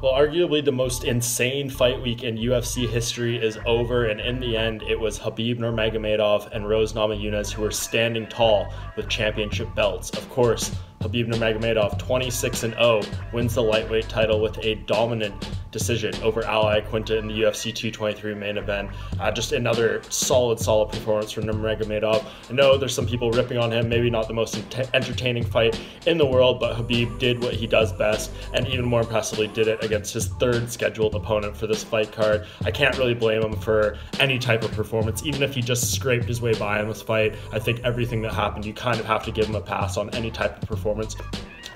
Well, arguably the most insane fight week in UFC history is over, and in the end, it was Khabib Nurmagomedov and Rose Namajunas who were standing tall with championship belts. Of course, Khabib Nurmagomedov, 26-0, wins the lightweight title with a dominant decision over Al Iaquinta in the UFC 223 main event. Just another solid performance from Nurmagomedov. I know there's some people ripping on him, maybe not the most entertaining fight in the world, but Khabib did what he does best, and even more impressively did it against his third scheduled opponent for this fight card. I can't really blame him for any type of performance, even if he just scraped his way by in this fight. I think everything that happened, you kind of have to give him a pass on any type of performance.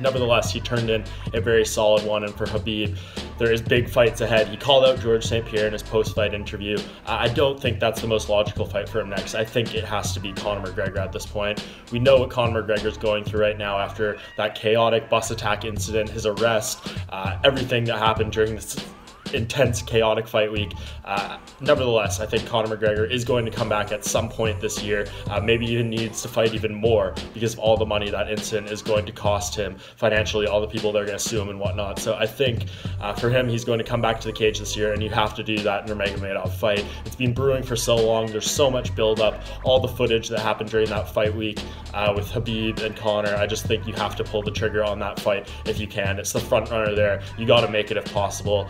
Nevertheless, he turned in a very solid one, and for Khabib, there is big fights ahead. He called out George St. Pierre in his post-fight interview. I don't think that's the most logical fight for him next. I think it has to be Conor McGregor at this point. We know what Conor McGregor is going through right now after that chaotic bus attack incident, his arrest, everything that happened during this intense, chaotic fight week. Nevertheless, I think Conor McGregor is going to come back at some point this year. Maybe even needs to fight even more because of all the money that incident is going to cost him financially, all the people they're going to sue him and whatnot. So I think for him, he's going to come back to the cage this year, and you have to do that Nurmagomedov fight. It's been brewing for so long. There's so much build-up. All the footage that happened during that fight week with Khabib and Conor, I just think you have to pull the trigger on that fight if you can. It's the front runner there. You got to make it if possible.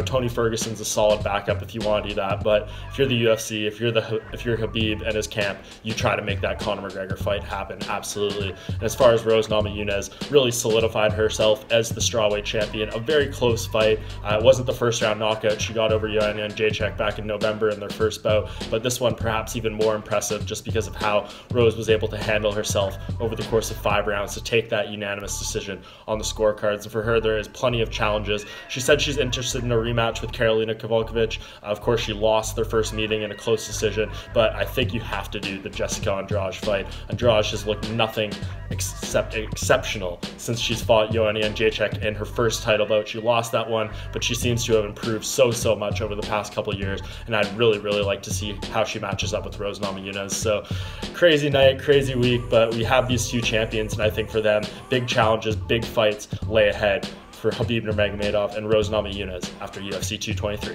Tony Ferguson's a solid backup if you want to do that, but if you're the UFC, if you're Khabib and his camp, you try to make that Conor McGregor fight happen, absolutely. And as far as Rose Namajunas, really solidified herself as the strawweight champion. A very close fight. It wasn't the first round knockout. She got over Joanna Jędrzejczyk back in November in their first bout, but this one perhaps even more impressive just because of how Rose was able to handle herself over the course of 5 rounds to take that unanimous decision on the scorecards. And for her, there is plenty of challenges. She said she's interested in a rematch with Karolina Kowalkiewicz. Of course, she lost their first meeting in a close decision, but I think you have to do the Jessica Andrade fight. Andrade has looked nothing except exceptional since she's fought Joanna Jędrzejczyk in her first title bout. She lost that one, but she seems to have improved so much over the past couple of years, and I'd really like to see how she matches up with Rose Namajunas. So crazy night, crazy week, but we have these two champions, and I think for them, big challenges, big fights lay ahead for Khabib Nurmagomedov and Rose Namajunas after UFC 223.